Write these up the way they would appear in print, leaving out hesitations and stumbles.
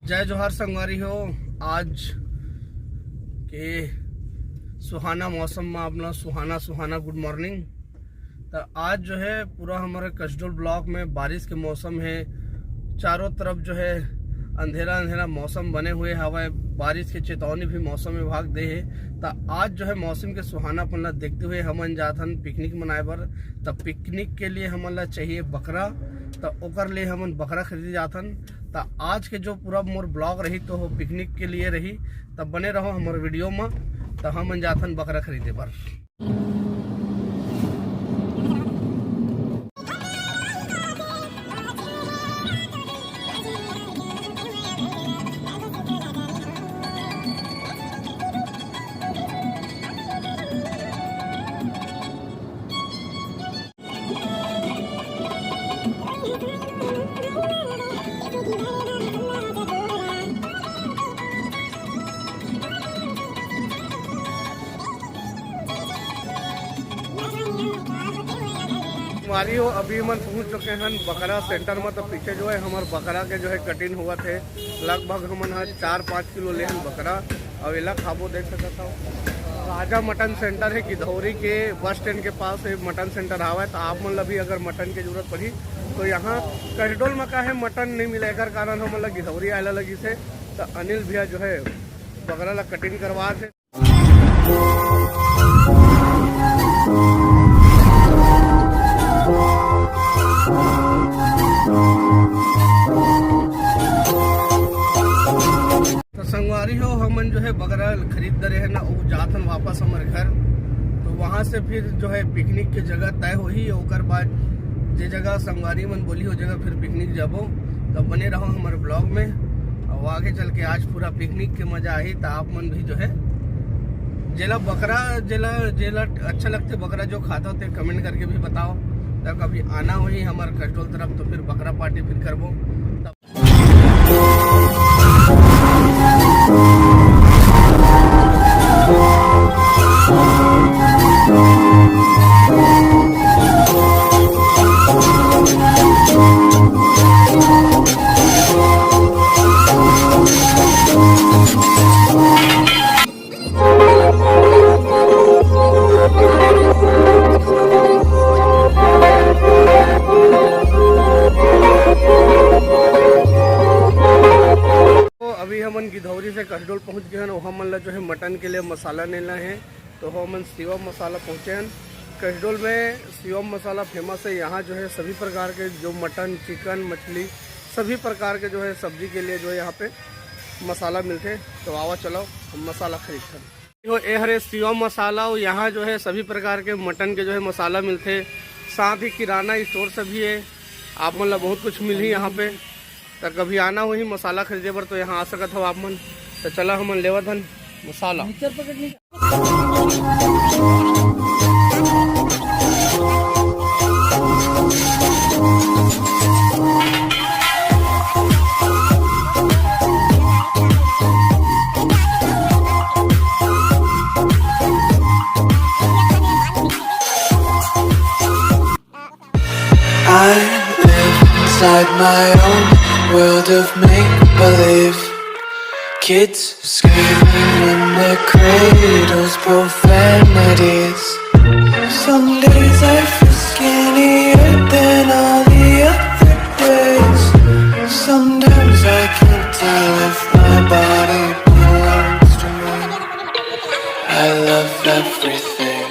जय जोहार संगवारी हो। आज के सुहाना मौसम में अपना सुहाना गुड मॉर्निंग। तो आज जो है पूरा हमारे कसडोल ब्लॉक में बारिश के मौसम है। चारों तरफ जो है अंधेरा मौसम बने हुए हवा, बारिश की चेतावनी भी मौसम विभाग दे है। तो आज जो है मौसम के सुहानापन देखते हुए हमन जाथन पिकनिक मनाए बर। तो पिकनिक के लिए हमन ला चाहिए बकरा, तो ओकर लिए हमन बकरा खरीदे जाथन। तो आज के जो पूरा मोर ब्लॉग रही तो वो पिकनिक के लिए रही, तब बने रहो हमारे वीडियो में। तो हमन जाथन बकरा खरीदे बर। हमारी हो अभी हम पहुंच चुके हैं बकरा सेंटर में। तो पीछे जो है हमारे बकरा के जो है कटिंग हुआ थे। लगभग हमन 4-5 किलो ले बकरा और इला खाबो देख सकता हो। राजा मटन सेंटर है गिधौरी के बस स्टैंड के पास एक मटन सेंटर आवा है। तो आप मन भी अगर मटन की जरूरत पड़ी तो यहाँ कसडोल में का है मटन नहीं मिले कर कारण हम लोग गिधौरी आला लगी से। तो अनिल भैया जो है बकरा ला कटिंग करवा थे। संगवारी हो हमन जो है बकरा खरीद रहे हैं ना, वो जाथन वापस हमारे घर। तो वहाँ से फिर जो है पिकनिक की जगह तय हो ही। ओकर बाद जे जगह संगवारी मन बोली हो जगह फिर पिकनिक जाबो। तो बने रहो हमारे ब्लॉग में और आगे चल के आज पूरा पिकनिक के मजा आई। तो आप मन भी जो है जेला बकरा जेला अच्छा लगते बकरा जो खाता होते कमेंट करके भी बताओ। तो कभी आना हो ही हमारे कसडोल तरफ तो फिर बकरा पार्टी फिर करबो। अभी हमन गिधौरी से कसडोल पहुंच गए हैं। वहाँ मन ला जो है मटन के लिए मसाला लेना है। तो हमन शिवम मसाला पहुँचे हैं। कसडोल में शिवम मसाला फेमस है। यहाँ जो है सभी प्रकार के जो मटन, चिकन, मछली सभी प्रकार के जो है सब्जी के लिए जो है यहाँ पे मसाला मिलते हैं। तो आवा चलो हम मसाला खरीदते हैं। ये हरे शिवम मसाला, यहाँ जो है सभी प्रकार के मटन के जो है मसाला मिलते। साथ ही किराना स्टोर से भी है। आप मन ला बहुत कुछ मिली यहाँ पे। तो कभी आना हो ही मसाला खरीदे पर तो यहाँ आ सकत हो आप मन। तो चला हमन लेवत हन मसाला। Inside my own world of make-believe. Kids screaming in their cradles, profanities. Some days I feel skinnier than all the other days. Sometimes I can't tell if my body belongs to me. I love everything.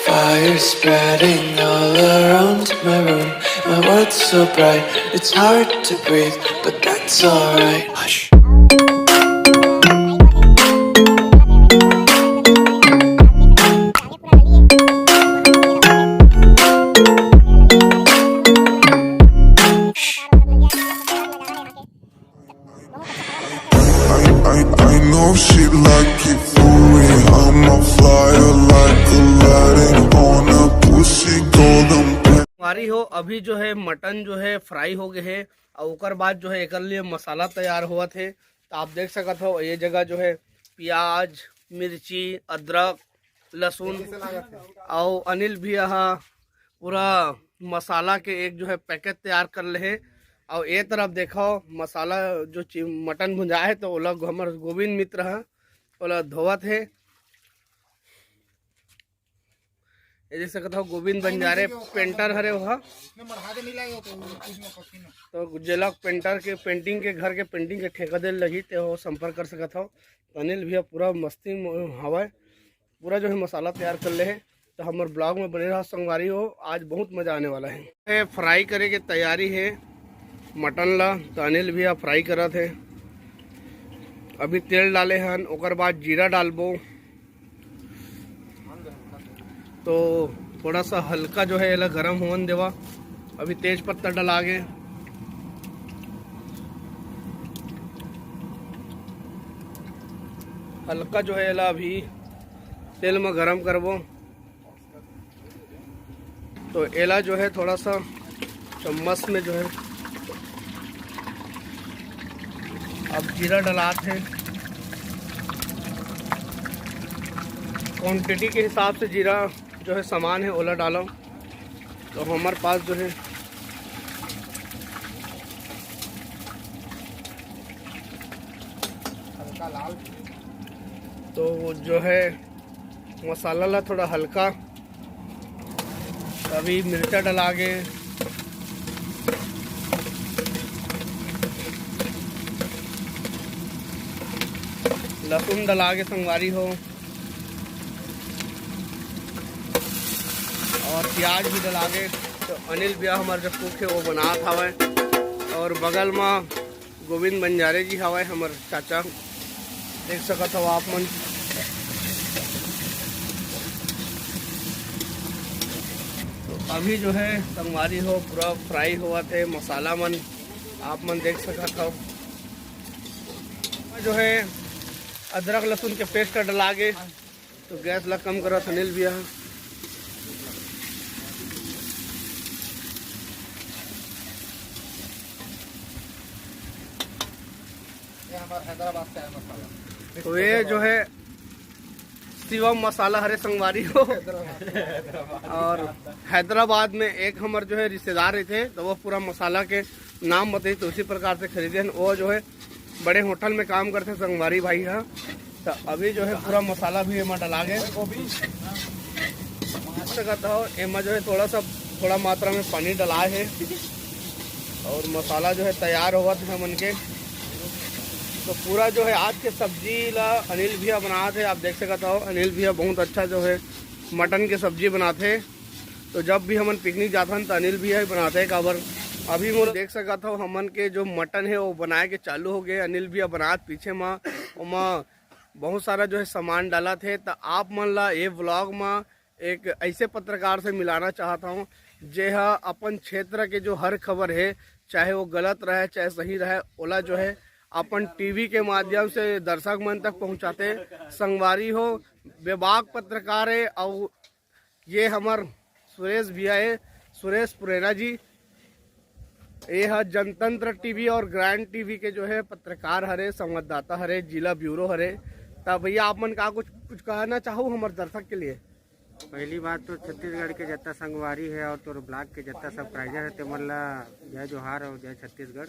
Fire spreading all around my room. My world's so bright, it's hard to breathe, but that's alright. Hush. I know shit like it for real. I'm a flyer like Aladdin on a pussy golden pen. हमारी हो अभी जो है mutton जो है fry हो गए है और ओकर बाद जो है एक लिए मसाला तैयार हुआ थे। तो आप देख सकत हो ये जगह जो है प्याज, मिर्ची, अदरक, लहसुन और अनिल भी यहाँ पूरा मसाला के एक जो है पैकेट तैयार कर ले है। और ये तरफ देखो मसाला जो मटन भुंजा है तो ओला हमार गोविंद मित्र है ओला धोवत है। ये जैसे कहता हूँ गोविंद बंजारे पेंटर हरे वह तो जे लोग पेंटर के पेंटिंग के घर के पेंटिंग के ठेका दे लगी तो संपर्क कर सकता हो। तो अनिल भैया पूरा मस्ती हवा पूरा जो है मसाला तैयार कर ले है। तो हमारे ब्लॉग में बने रहा संगवारी हो, आज बहुत मज़ा आने वाला है। फ्राई करे की तैयारी है मटन ला। तो अनिल भैया फ्राई करा थे, अभी तेल डाले हन ओकर बाद जीरा डालबो। तो थोड़ा सा हल्का जो है एला गरम होने देवा। अभी तेज पत्ता डलागे, हल्का जो है एला अभी तेल में गरम करबो। तो एला जो है थोड़ा सा चम्मच में जो है अब जीरा डलाते हैं। क्वांटिटी के हिसाब से जीरा जो है सामान है ओला डालो। तो हमारे पास जो है हल्का लाल, तो जो है मसाला ला थोड़ा हल्का। अभी मिर्चा डलागे, लहसुन डलागे संगवारी हो, और प्याज भी डलागे। तो अनिल भैया हमारे जो कुक है वो बनात हवा। और बगल में गोविंद बंजारे जी हवा हमारे चाचा, देख सकत हो आप मन। तो अभी जो है संगवारी हो पूरा फ्राई हुआ थे मसाला मन आप मन देख सकत हो। जो है अदरक लहसुन के पेस्ट डलागे। तो गैस ला कम करो अनिल भैया। हैदराबाद से आया मसाला। तो ये जो है शिवम मसाला हरे संगवारी हो। और हैदराबाद में एक हमारे जो है रिश्तेदार थे तो वो पूरा मसाला के नाम बताई तो उसी प्रकार से खरीदे। वो जो है बड़े होटल में काम करते संगवारी भाई है। तो अभी जो है पूरा मसाला भी एमा डला गए। कहता हो एमा जो है थोड़ा मात्रा में पानी डला है और मसाला जो है तैयार हुआ था मन के। तो पूरा जो है आज के सब्जी ला अनिल भैया बनाते हैं। आप देख सकते हो अनिल भैया बहुत अच्छा जो है मटन के सब्जी बनाते हैं। तो जब भी हमन पिकनिक जाते हैं तो अनिल भैया ही बनाते हैं काबर। अभी मोर देख सकता हो हमन के जो मटन है वो बनाए के चालू हो गए। अनिल भैया बनात पीछे में बहुत सारा जो है सामान डाला थे। तो आप मन ला ये व्लॉग में एक ऐसे पत्रकार से मिलाना चाहता हूँ जे अपन क्षेत्र के जो हर खबर है चाहे वो गलत रहे चाहे सही रहे ओला जो है अपन टीवी के माध्यम से दर्शक मन तक पहुंचाते। संगवारी हो बेबाक पत्रकार है। और ये हमार सुरेश भैया है, सुरेश पुरेना जी। ये है जनतंत्र टीवी और ग्रैंड टीवी के जो है पत्रकार हरे, संवाददाता हरे, जिला ब्यूरो हरे। तब भैया आप मन का कुछ कहना चाहो हमारे दर्शक के लिए। पहली बात तो छत्तीसगढ़ के जितना संगवारी है और तो ब्लॉक के जितना सब्सक्राइबर है ते मन ला जय जोहार और जय छत्तीसगढ़।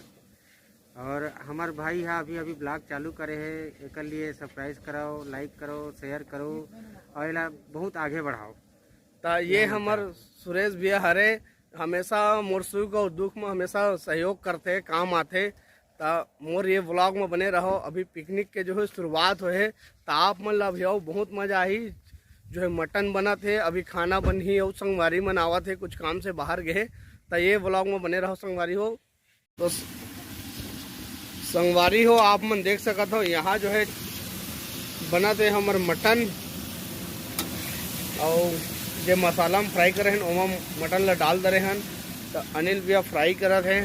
और हमारे भाई है अभी ब्लॉग चालू करे है, एक लिए सब्सक्राइब कराओ, लाइक करो, शेयर करो और इला बहुत आगे बढ़ाओ। तो ये हमार सुरेश भैया हरे हमेशा मोर सुख और दुख में हमेशा सहयोग करते काम आते। तो मोर ये व्लॉग में बने रहो। अभी पिकनिक के जो है शुरुआत हुए तो आप मन ला भैया बहुत मजा आई। जो है मटन बना थे, अभी खाना बन ही और संगवारी मन आवा थे कुछ काम से बाहर गए। तो ये व्लॉग में बने रहो संगवारी हो। तो संगवारी हो आप मन देख सकत हो यहाँ जो है बना थे हमारे मटन और जो मसाला में फ्राई करे हैं ओमा मटन ला डाल दे रहे हैं। तो अनिल भैया फ्राई करा थे।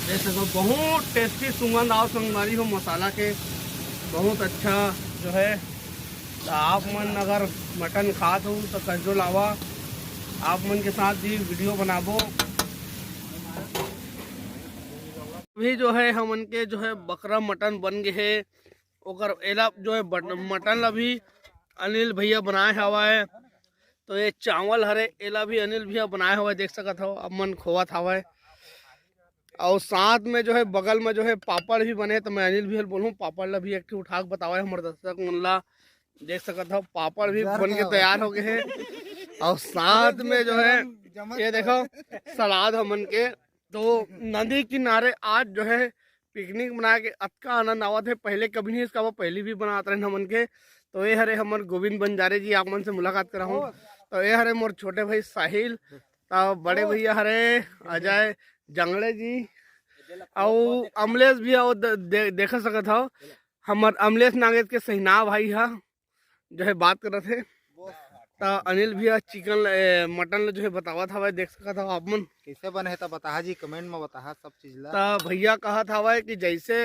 देख सको बहुत टेस्टी सुगंध आओ संगवारी हो मसाला के, बहुत अच्छा जो है। तो आप मन अगर मटन खात हो तो कसो लावा, आप मन के साथ भी वीडियो बनाबो। अभी जो है हमन के जो है बकरा मटन बन गए है। ओकर एला जो है मटन अभी अनिल भैया बनाए हवा है। तो ये चावल हरे एला भी अनिल भैया बनाए हुए देख सकत हो अब मन खोवत हवे। और साथ में जो है बगल में जो है पापड़ भी बने, तो मैं अनिल भैया बोलूँ पापड़ ला भी एक उठा के बतावे हमारे दर्शक मन ला देख सकत हो पापड़ भी बन के तैयार हो गए हैं। और साथ में जो है ये देखो सलाद हमन के। तो नदी किनारे आज जो है पिकनिक बना के अतका आनंद आवत है, पहले कभी नहीं इसका वो पहले भी बनाते रहे हमन के। तो ये हरे हमर गोविंद बंजारे जी आप मन से मुलाकात करा हूँ। तो ये हरे मोर छोटे भाई साहिल, तो बड़े भैया हरे अजय जंगड़े जी और अमलेश भी आओ देख सकत हो हमर अमलेश नागेश के सहीना भाई हा जो है बात कर रहे थे। तो अनिल भैया चिकन मटन जो है बतावत हवा देख सकत हो आप मन कैसे बने है तो बता जी कमेंट में बता सब चीज ला। तो भैया कहत हवा कि जैसे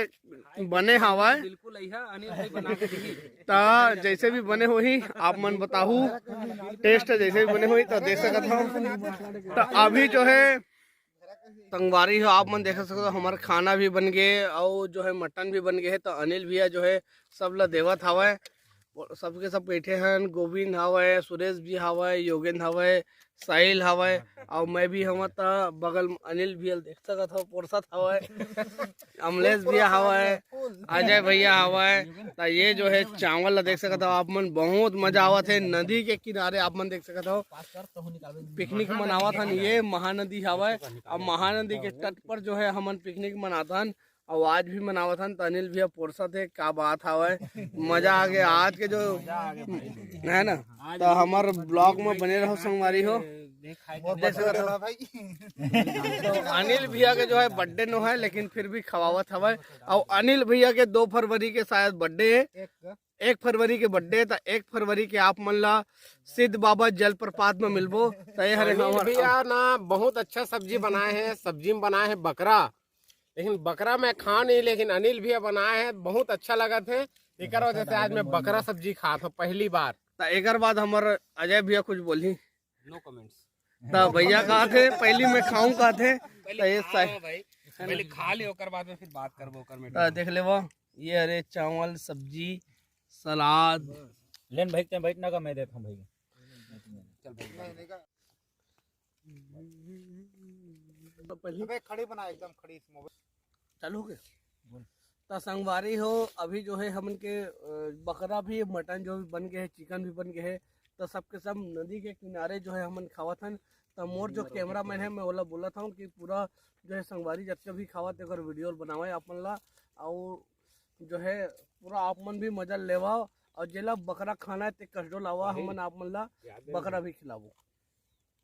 बने हवा बिल्कुल अनिल भाई बना के दिही। तो जैसे भी बने हो ही आप मन बताहू टेस्ट जैसे भी बने हो तो देख सकत हो। तो अभी जो है संगवारी हो आप मन देख सकते हो हमारा खाना भी बन गए और जो है मटन भी बन गए है। तो अनिल भैया जो है सब ला देवत हवा, सबके सब बैठे हैं। गोविंद हवा, सुरेश भी हवा, योगेंद्र हवा, साहिल हवा और मैं भी हवा। तो बगल में अनिल भैया देख सकत हो पोरसत हवा, अमलेश भैया हवा, अजय भैया हवा। तो ये जो है चावल ला देख सकत हो आप मन बहुत मजा आवत है। नदी के किनारे आप मन देख सकत हो पिकनिक मनावत हन। ये महानदी हवा और महानदी के तट पर जो है हमन पिकनिक मनाथन और आज भी मनावत हन। तो अनिल भैया पोरसा थे क्या बात हवा, मजा आ गया आज के जो है ना। तो हमारे ब्लॉग में बने रहो संगवारी हो देख सकते हो। तो अनिल भैया के जो है बर्थडे नो है लेकिन फिर भी खवावत हवा। और अनिल भैया के 2 फरवरी के शायद बर्थडे है, 1 फरवरी के बर्थडे। तो 1 फरवरी के आप मन ला सिद्ध बाबा जलप्रपात में मिलबो। तो ये हरे भैया ना बहुत अच्छा सब्जी बनाए हैं, सब्जी में बनाए हैं बकरा, लेकिन बकरा मैं खा नहीं, लेकिन अनिल भैया बनाए हैं बहुत अच्छा लगा थे। एक वजह से आज मैं बकरा सब्जी खा था पहली बार। तो एक बाद हमारे अजय भैया कुछ बोली नो कमेंट्स। तो भैया कहा थे पहली मैं खाऊं कहा थे। तो ये पहले खा ले ओकर बाद में फिर बात करबो ओकर में। तो देख ले वो ये हरे चावल सब्जी सलाद लेन भाई ते बैठना का मैं देता हूं भाई। तो पहले खड़ी बना एकदम खड़ी चालू हो गए। तो संगवारी हो अभी जो है हमन के बकरा भी मटन जो भी बन गए है, चिकन भी बन गए है। तो सबके सब नदी के किनारे जो है हमन खावत हन। तो मोर जो कैमरा मैन है मैं ओला बोला था कि पूरा जो है संगवारी जब भी खावत अगर वीडियो बनावे अपन ला और जो है पूरा आप मन भी मजा लेवा। और जेला बकरा खाना है ते कस्डो लावा हमन आप मन ला बकरा भी खिलावो।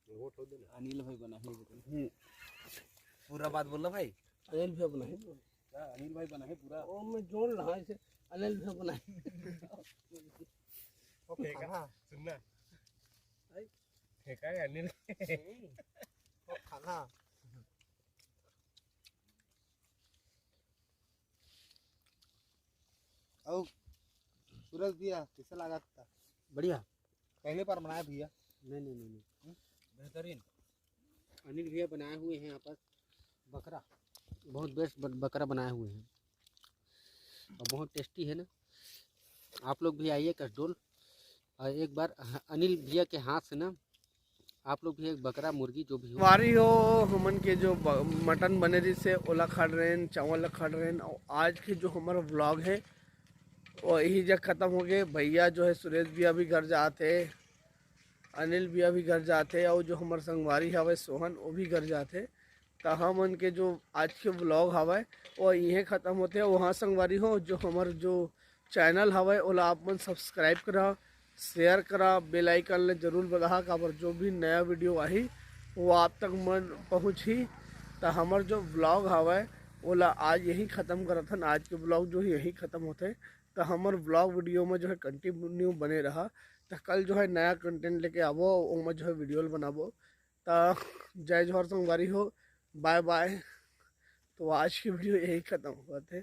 अनिल भाई बना है पूरा बात बोल भाई। अनिल भैया बनाए अनिल भाई बना है पूरा। ओ मैं जोड़ रहा इसे अनिल भैया बनाए। सुनना फेंका है अनिल खाना और सूरज भैया कैसा लगा था? बढ़िया पहले बार बनाया भैया? नहीं बेहतरीन। अनिल भैया बनाए हुए हैं यहाँ पर बकरा, बहुत बेस्ट बकरा बनाए हुए हैं और बहुत टेस्टी है ना। आप लोग भी आइए कसडोल और एक बार अनिल भैया के हाथ से ना आप लोग भी एक बकरा मुर्गी जो भी हो वारी हो हमन के जो मटन बने रही से ओला खा रहे हैं, चावल खा रहे हैं। और आज के जो हमारा व्लॉग है वो यही जगह ख़त्म हो गए। भैया जो है सुरेश भैया भी घर जाते, अनिल भैया भी घर जाते और जो हमारे संगवारी हवा सोहन वो भी घर जाते। तो हम उनके जो आज के व्लॉग हवा वो यहीं ख़त्म होते हैं। वहाँ संगवारी हो जो हमारे जो चैनल हवा ओला आप मन सब्सक्राइब करा, शेयर करा, बेल आइकन ले जरूर बता काबर जो भी नया वीडियो आई वो आप तक मन पहुँची। तो हमार जो ब्लॉग हवा ओला आज यही ख़त्म करत हन। आज के ब्लॉग जो है यही ख़त्म होते। तो हमार ब्लॉग वीडियो में जो है कंटिन्यू बने रहा। तो कल जो है नया कंटेंट लेके आवो वो जो है वीडियो बनाबो। तो जय जोहर संगवारी हो, बाय बाय। तो आज की वीडियो यही ख़त्म होते।